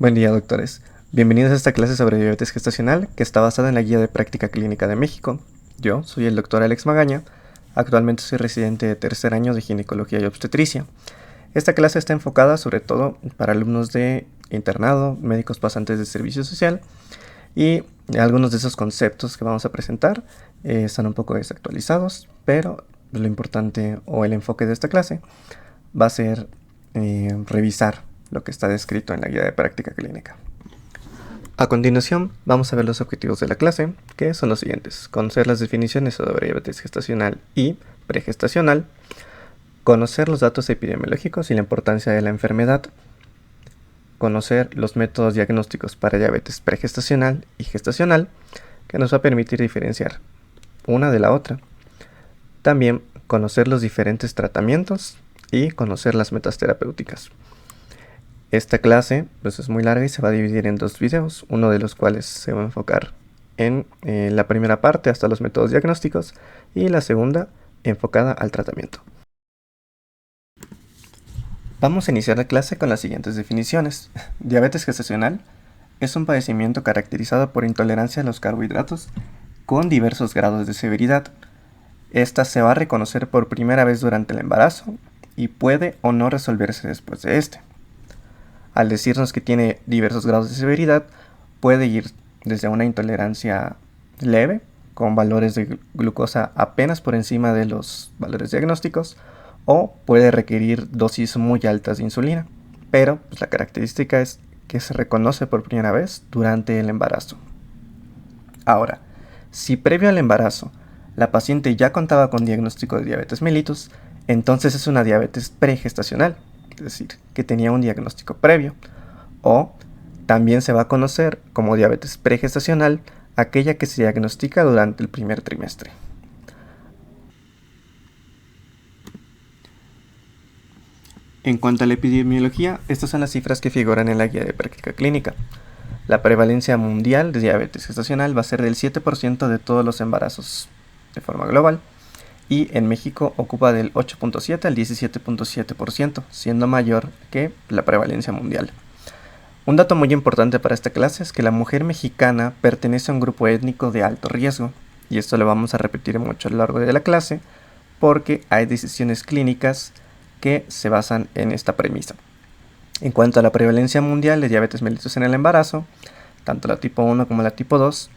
Buen día, doctores. Bienvenidos a esta clase sobre diabetes gestacional que está basada en la Guía de Práctica Clínica de México. Yo soy el doctor Alex Magaña. Actualmente soy residente de tercer año de Ginecología y Obstetricia. Esta clase está enfocada sobre todo para alumnos de internado, médicos pasantes de servicio social, y algunos de esos conceptos que vamos a presentar están un poco desactualizados, pero lo importante o el enfoque de esta clase va a ser revisar lo que está descrito en la Guía de Práctica Clínica. A continuación, vamos a ver los objetivos de la clase, que son los siguientes: conocer las definiciones sobre diabetes gestacional y pregestacional, conocer los datos epidemiológicos y la importancia de la enfermedad, conocer los métodos diagnósticos para diabetes pregestacional y gestacional, que nos va a permitir diferenciar una de la otra. También conocer los diferentes tratamientos y conocer las metas terapéuticas. Esta clase pues es muy larga y se va a dividir en dos videos, uno de los cuales se va a enfocar en la primera parte hasta los métodos diagnósticos y la segunda enfocada al tratamiento. Vamos a iniciar la clase con las siguientes definiciones. Diabetes gestacional es un padecimiento caracterizado por intolerancia a los carbohidratos con diversos grados de severidad. Esta se va a reconocer por primera vez durante el embarazo y puede o no resolverse después de este. Al decirnos que tiene diversos grados de severidad, puede ir desde una intolerancia leve, con valores de glucosa apenas por encima de los valores diagnósticos, o puede requerir dosis muy altas de insulina, pero pues, la característica es que se reconoce por primera vez durante el embarazo. Ahora, si previo al embarazo la paciente ya contaba con diagnóstico de diabetes mellitus, entonces es una diabetes pregestacional, es decir, que tenía un diagnóstico previo, o también se va a conocer como diabetes pregestacional aquella que se diagnostica durante el primer trimestre. En cuanto a la epidemiología, estas son las cifras que figuran en la Guía de Práctica Clínica. La prevalencia mundial de diabetes gestacional va a ser del 7% de todos los embarazos de forma global, y en México ocupa del 8.7 al 17.7%, siendo mayor que la prevalencia mundial. Un dato muy importante para esta clase es que la mujer mexicana pertenece a un grupo étnico de alto riesgo, y esto lo vamos a repetir mucho a lo largo de la clase porque hay decisiones clínicas que se basan en esta premisa. En cuanto a la prevalencia mundial de diabetes mellitus en el embarazo, tanto la tipo 1 como la tipo 2,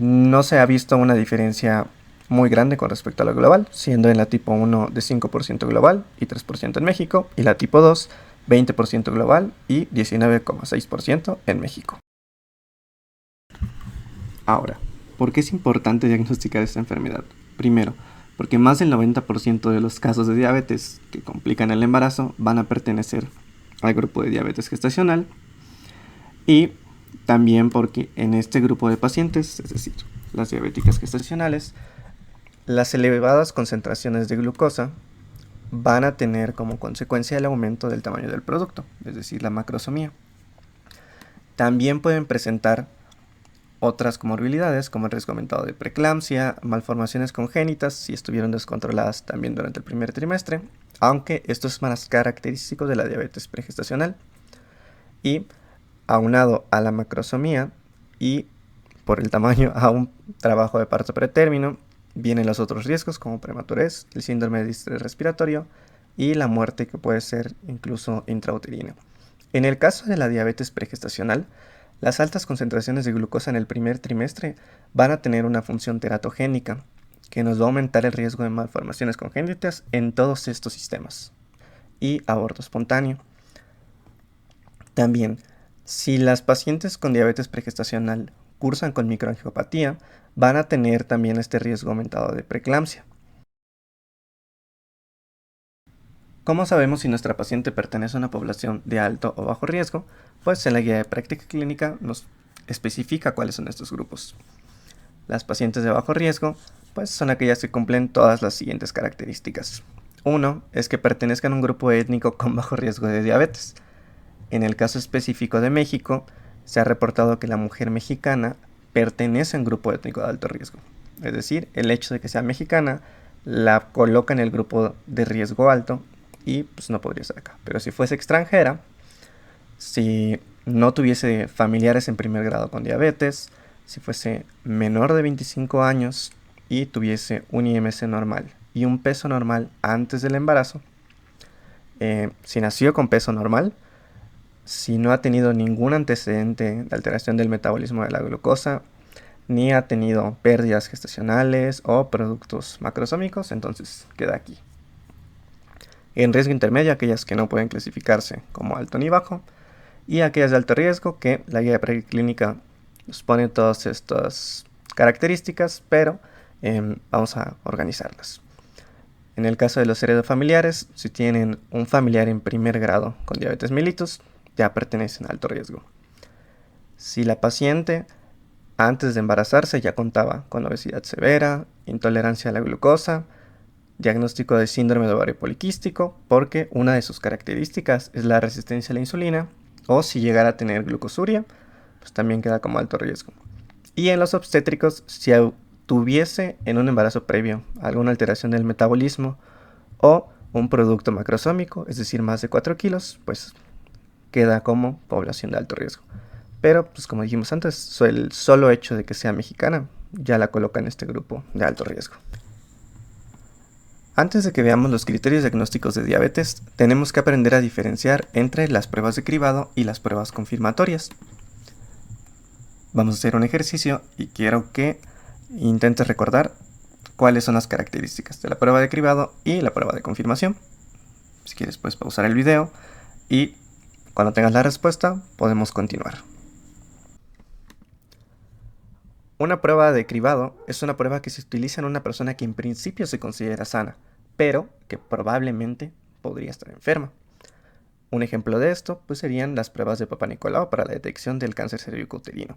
no se ha visto una diferencia muy grande con respecto a la global, siendo en la tipo 1 de 5% global y 3% en México, y la tipo 2 20% global y 19,6% en México. Ahora, ¿por qué es importante diagnosticar esta enfermedad? Primero, porque más del 90% de los casos de diabetes que complican el embarazo van a pertenecer al grupo de diabetes gestacional, y también porque en este grupo de pacientes, es decir, las diabéticas gestacionales, las elevadas concentraciones de glucosa van a tener como consecuencia el aumento del tamaño del producto, es decir, la macrosomía. También pueden presentar otras comorbilidades como el riesgo aumentado de preeclampsia, malformaciones congénitas si estuvieron descontroladas también durante el primer trimestre, aunque esto es más característico de la diabetes pregestacional. Y aunado a la macrosomía y por el tamaño a un trabajo de parto pretérmino, vienen los otros riesgos como prematurez, el síndrome de distrés respiratorio y la muerte, que puede ser incluso intrauterina. En el caso de la diabetes pregestacional, las altas concentraciones de glucosa en el primer trimestre van a tener una función teratogénica que nos va a aumentar el riesgo de malformaciones congénitas en todos estos sistemas y aborto espontáneo. También, si las pacientes con diabetes pregestacional cursan con microangiopatía, van a tener también este riesgo aumentado de preeclampsia. ¿Cómo sabemos si nuestra paciente pertenece a una población de alto o bajo riesgo? Pues en la guía de práctica clínica nos especifica cuáles son estos grupos. Las pacientes de bajo riesgo pues son aquellas que cumplen todas las siguientes características. Uno es que pertenezcan a un grupo étnico con bajo riesgo de diabetes. En el caso específico de México, se ha reportado que la mujer mexicana pertenece a un grupo étnico de alto riesgo. Es decir, el hecho de que sea mexicana la coloca en el grupo de riesgo alto y pues no podría estar acá. Pero si fuese extranjera, si no tuviese familiares en primer grado con diabetes, si fuese menor de 25 años y tuviese un IMC normal y un peso normal antes del embarazo, si nació con peso normal, si no ha tenido ningún antecedente de alteración del metabolismo de la glucosa, ni ha tenido pérdidas gestacionales o productos macrosómicos, entonces queda aquí. En riesgo intermedio, aquellas que no pueden clasificarse como alto ni bajo, y aquellas de alto riesgo que la guía preclínica nos pone todas estas características, pero vamos a organizarlas. En el caso de los heredofamiliares, si tienen un familiar en primer grado con diabetes mellitus, ya pertenecen a alto riesgo. Si la paciente antes de embarazarse ya contaba con obesidad severa, intolerancia a la glucosa, diagnóstico de síndrome de ovario poliquístico, porque una de sus características es la resistencia a la insulina, o si llegara a tener glucosuria, pues también queda como alto riesgo. Y en los obstétricos, si tuviese en un embarazo previo alguna alteración del metabolismo o un producto macrosómico, es decir, más de 4 kilos, pues queda como población de alto riesgo. Pero, pues como dijimos antes, el solo hecho de que sea mexicana ya la coloca en este grupo de alto riesgo. Antes de que veamos los criterios diagnósticos de diabetes, tenemos que aprender a diferenciar entre las pruebas de cribado y las pruebas confirmatorias. Vamos a hacer un ejercicio y quiero que intentes recordar cuáles son las características de la prueba de cribado y la prueba de confirmación. Si quieres, puedes pausar el video y cuando tengas la respuesta podemos continuar. Una prueba de cribado es una prueba que se utiliza en una persona que en principio se considera sana, pero que probablemente podría estar enferma. Un ejemplo de esto pues serían las pruebas de Papa Nicolau para la detección del cáncer cervicouterino.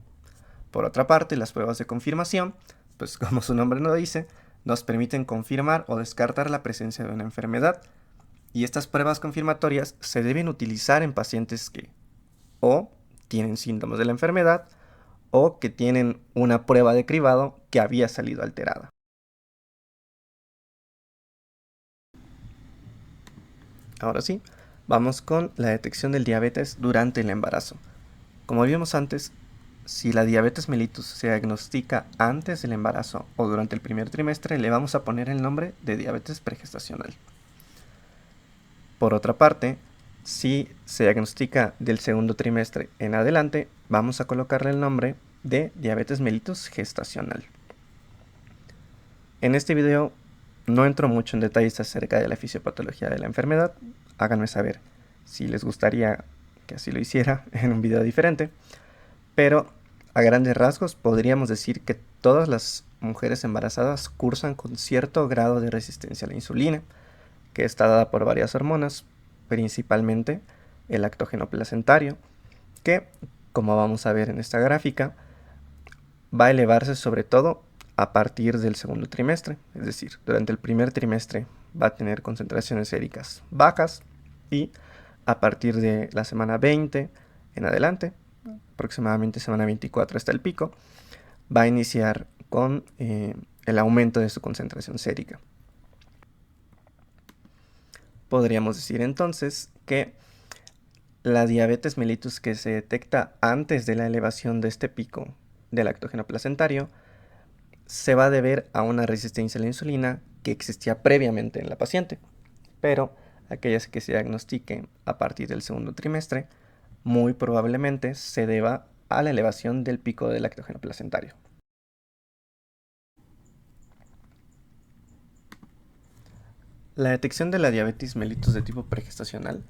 Por otra parte, las pruebas de confirmación, pues como su nombre lo dice, nos permiten confirmar o descartar la presencia de una enfermedad. Y estas pruebas confirmatorias se deben utilizar en pacientes que o tienen síntomas de la enfermedad o que tienen una prueba de cribado que había salido alterada. Ahora sí, vamos con la detección del diabetes durante el embarazo. Como vimos antes, si la diabetes mellitus se diagnostica antes del embarazo o durante el primer trimestre, le vamos a poner el nombre de diabetes pregestacional. Por otra parte, si se diagnostica del segundo trimestre en adelante, vamos a colocarle el nombre de diabetes mellitus gestacional. En este video no entro mucho en detalles acerca de la fisiopatología de la enfermedad. Háganme saber si les gustaría que así lo hiciera en un video diferente. Pero a grandes rasgos podríamos decir que todas las mujeres embarazadas cursan con cierto grado de resistencia a la insulina, que está dada por varias hormonas, principalmente el lactógeno placentario, que, como vamos a ver en esta gráfica, va a elevarse sobre todo a partir del segundo trimestre, es decir, durante el primer trimestre va a tener concentraciones séricas bajas y a partir de la semana 20 en adelante, aproximadamente semana 24 hasta el pico, va a iniciar con el aumento de su concentración sérica. Podríamos decir entonces que la diabetes mellitus que se detecta antes de la elevación de este pico del lactógeno placentario se va a deber a una resistencia a la insulina que existía previamente en la paciente, pero aquellas que se diagnostiquen a partir del segundo trimestre muy probablemente se deba a la elevación del pico del lactógeno placentario. La detección de la diabetes mellitus de tipo pregestacional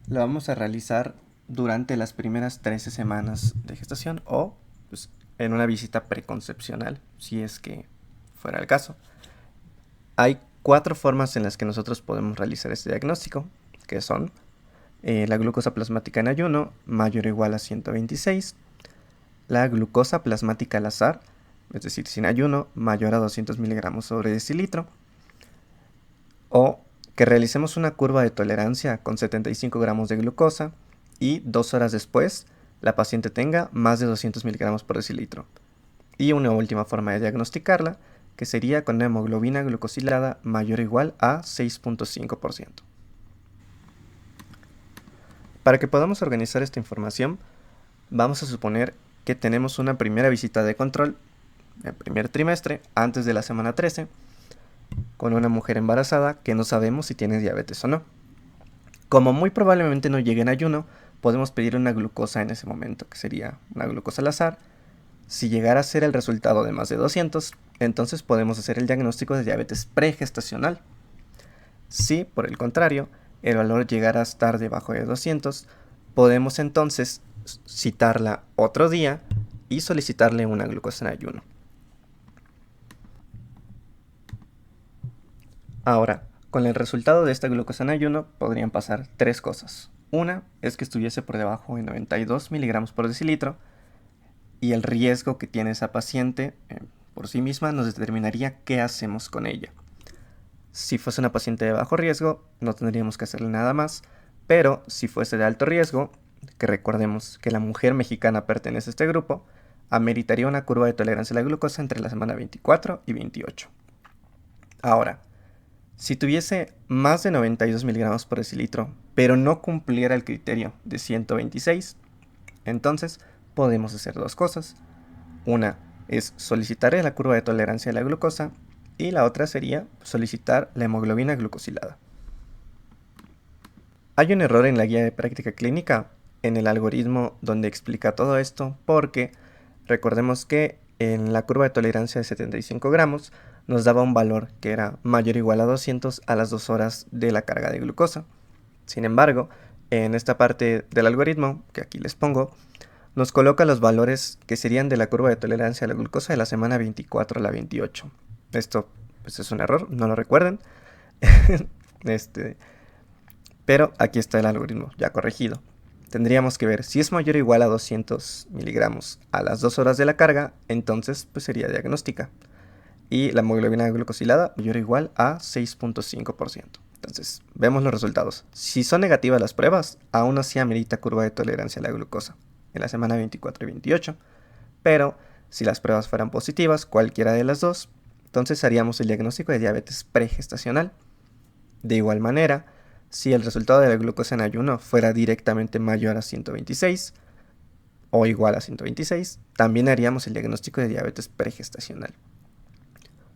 la vamos a realizar durante las primeras 13 semanas de gestación o pues, en una visita preconcepcional, si es que fuera el caso. Hay 4 formas en las que nosotros podemos realizar este diagnóstico, que son la glucosa plasmática en ayuno mayor o igual a 126, la glucosa plasmática al azar, es decir, sin ayuno, mayor a 200 miligramos sobre decilitro, o que realicemos una curva de tolerancia con 75 gramos de glucosa y 2 horas después la paciente tenga más de 200 miligramos por decilitro. Y una última forma de diagnosticarla, que sería con una hemoglobina glucosilada mayor o igual a 6.5%. Para que podamos organizar esta información, Vamos a suponer que tenemos una primera visita de control, el primer trimestre, antes de la semana 13, con una mujer embarazada que no sabemos si tiene diabetes o no. Como muy probablemente no llegue en ayuno, podemos pedir una glucosa en ese momento, que sería una glucosa al azar. Si llegara a ser el resultado de más de 200, entonces podemos hacer el diagnóstico de diabetes pregestacional. Si, por el contrario, el valor llegara a estar debajo de 200, podemos entonces citarla otro día y solicitarle una glucosa en ayuno. Ahora, con el resultado de esta glucosa en ayuno podrían pasar tres cosas. Una es que estuviese por debajo de 92 miligramos por decilitro y el riesgo que tiene esa paciente por sí misma nos determinaría qué hacemos con ella. Si fuese una paciente de bajo riesgo, no tendríamos que hacerle nada más, pero si fuese de alto riesgo, que recordemos que la mujer mexicana pertenece a este grupo, ameritaría una curva de tolerancia a la glucosa entre la semana 24 y 28. Ahora, si tuviese más de 92 miligramos por decilitro, pero no cumpliera el criterio de 126, entonces podemos hacer dos cosas. Una es solicitar la curva de tolerancia a la glucosa y la otra sería solicitar la hemoglobina glucosilada. Hay un error en la guía de práctica clínica en el algoritmo donde explica todo esto porque recordemos que en la curva de tolerancia de 75 gramos nos daba un valor que era mayor o igual a 200 a las 2 horas de la carga de glucosa. Sin embargo, en esta parte del algoritmo, que aquí les pongo, nos coloca los valores que serían de la curva de tolerancia a la glucosa de la semana 24 a la 28. Esto pues, es un error, no lo recuerden. Pero aquí está el algoritmo ya corregido. Tendríamos que ver si es mayor o igual a 200 miligramos a las 2 horas de la carga, entonces pues sería diagnóstica. Y la hemoglobina glucosilada mayor o igual a 6.5%. Entonces, vemos los resultados. Si son negativas las pruebas, aún así amerita curva de tolerancia a la glucosa en la semana 24 y 28. Pero si las pruebas fueran positivas, cualquiera de las dos, entonces haríamos el diagnóstico de diabetes pregestacional. De igual manera, si el resultado de la glucosa en ayuno fuera directamente mayor a 126 o igual a 126, también haríamos el diagnóstico de diabetes pregestacional.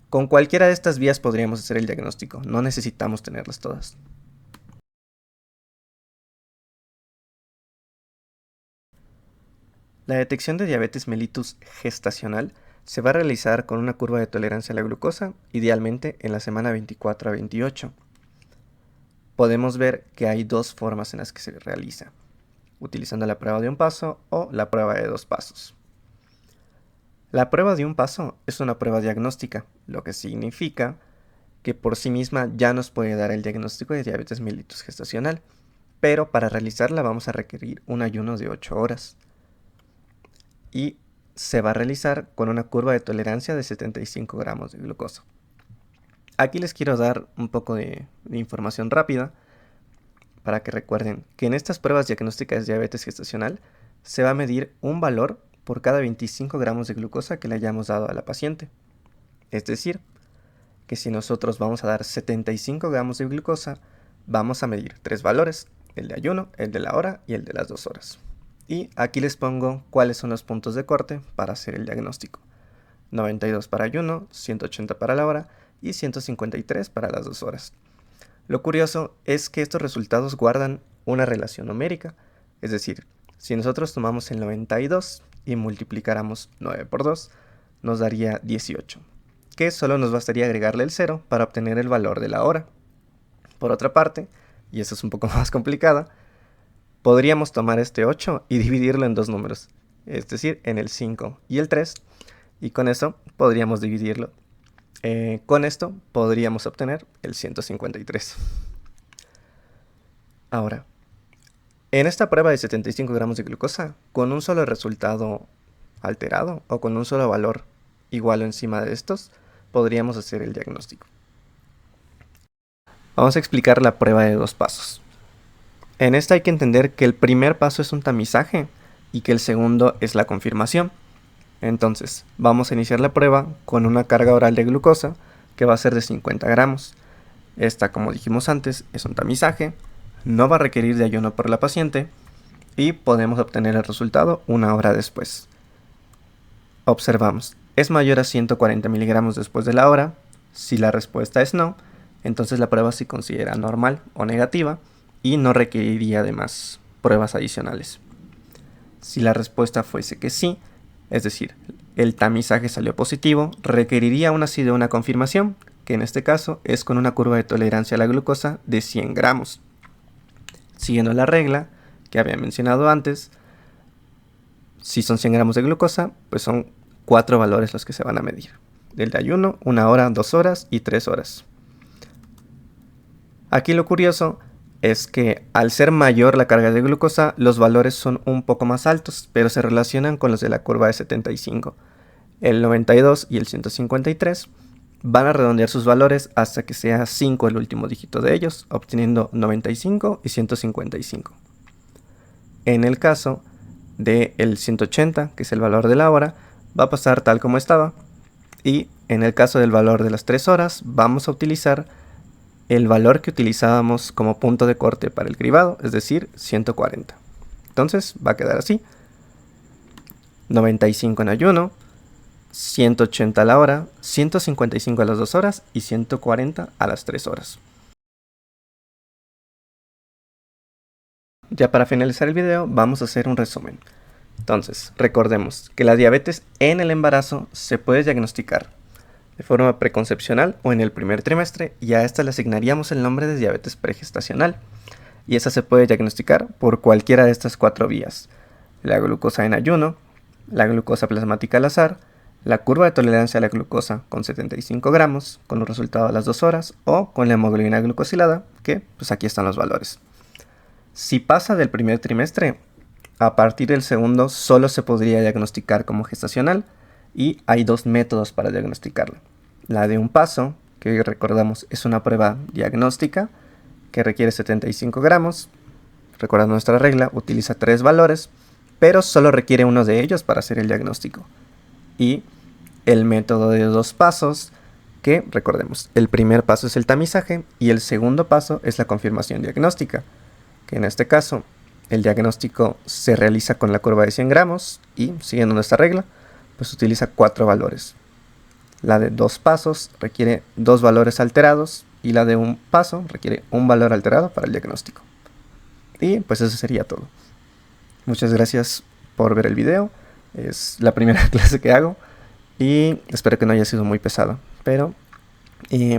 Con cualquiera de estas vías podríamos hacer el diagnóstico, no necesitamos tenerlas todas. La detección de diabetes mellitus gestacional se va a realizar con una curva de tolerancia a la glucosa, idealmente en la semana 24 a 28. Podemos ver que hay dos formas en las que se realiza, utilizando la prueba de un paso o la prueba de dos pasos. La prueba de un paso es una prueba diagnóstica, lo que significa que por sí misma ya nos puede dar el diagnóstico de diabetes mellitus gestacional, pero para realizarla vamos a requerir un ayuno de 8 horas. Y se va a realizar con una curva de tolerancia de 75 gramos de glucosa. Aquí les quiero dar un poco de información rápida para que recuerden que en estas pruebas diagnósticas de diabetes gestacional se va a medir un valor por cada 25 gramos de glucosa que le hayamos dado a la paciente. Es decir, que si nosotros vamos a dar 75 gramos de glucosa, vamos a medir tres valores, el de ayuno, el de la hora y el de las 2 horas. Y aquí les pongo cuáles son los puntos de corte para hacer el diagnóstico. 92 para ayuno, 180 para la hora y 153 para las 2 horas. Lo curioso es que estos resultados guardan una relación numérica, es decir, si nosotros tomamos el 92 y multiplicáramos 9 por 2, nos daría 18, que solo nos bastaría agregarle el 0 para obtener el valor de la hora. Por otra parte, y esto es un poco más complicada, podríamos tomar este 8 y dividirlo en dos números, es decir, en el 5 y el 3, y con eso podríamos dividirlo. Con esto podríamos obtener el 153. Ahora, en esta prueba de 75 gramos de glucosa, con un solo resultado alterado o con un solo valor igual o encima de estos, podríamos hacer el diagnóstico. Vamos a explicar la prueba de dos pasos. En esta hay que entender que el primer paso es un tamizaje y que el segundo es la confirmación. Entonces, vamos a iniciar la prueba con una carga oral de glucosa que va a ser de 50 gramos. Esta, como dijimos antes, es un tamizaje, no va a requerir de ayuno por la paciente y podemos obtener el resultado una hora después. Observamos, ¿es mayor a 140 miligramos después de la hora? Si la respuesta es no, entonces la prueba se considera normal o negativa y no requeriría de más pruebas adicionales. Si la respuesta fuese que sí, es decir, el tamizaje salió positivo, requeriría aún así de una confirmación, que en este caso es con una curva de tolerancia a la glucosa de 100 gramos. Siguiendo la regla que había mencionado antes, si son 100 gramos de glucosa, pues son 4 valores los que se van a medir. Del de ayuno, 1 hora, 2 horas y 3 horas. Aquí lo curioso es que al ser mayor la carga de glucosa, los valores son un poco más altos, pero se relacionan con los de la curva de 75. El 92 y el 153 van a redondear sus valores hasta que sea 5 el último dígito de ellos, obteniendo 95 y 155. En el caso del 180, que es el valor de la hora, va a pasar tal como estaba. Y en el caso del valor de las 3 horas, vamos a utilizar el valor que utilizábamos como punto de corte para el cribado, es decir, 140. Entonces va a quedar así: 95 en ayuno, 180 a la hora, 155 a las 2 horas y 140 a las 3 horas. Ya para finalizar el video vamos a hacer un resumen. Entonces, recordemos que la diabetes en el embarazo se puede diagnosticar de forma preconcepcional o en el primer trimestre, y a esta le asignaríamos el nombre de diabetes pregestacional. Y esa se puede diagnosticar por cualquiera de estas 4 vías: la glucosa en ayuno, la glucosa plasmática al azar, la curva de tolerancia a la glucosa con 75 gramos, con un resultado a las 2 horas, o con la hemoglobina glucosilada, que pues aquí están los valores. Si pasa del primer trimestre, a partir del segundo solo se podría diagnosticar como gestacional, y hay 2 métodos para diagnosticarla. La de un paso, que recordamos es una prueba diagnóstica que requiere 75 gramos. Recordando nuestra regla, utiliza 3 valores, pero solo requiere uno de ellos para hacer el diagnóstico. Y el método de 2 pasos, que recordemos, el primer paso es el tamizaje y el segundo paso es la confirmación diagnóstica, que en este caso el diagnóstico se realiza con la curva de 100 gramos y, siguiendo nuestra regla, pues utiliza 4 valores. La de 2 pasos requiere 2 valores alterados y la de un paso requiere un valor alterado para el diagnóstico. Y pues eso sería todo. Muchas gracias por ver el video. Es la primera clase que hago y espero que no haya sido muy pesado, pero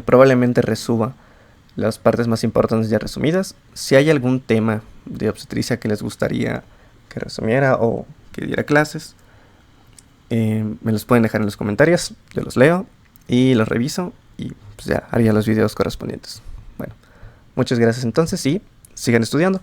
probablemente resuba las partes más importantes ya resumidas. Si hay algún tema de obstetricia que les gustaría que resumiera o que diera clases, me los pueden dejar en los comentarios, yo los leo y los reviso y pues ya haría los videos correspondientes. Bueno, muchas gracias entonces y sigan estudiando.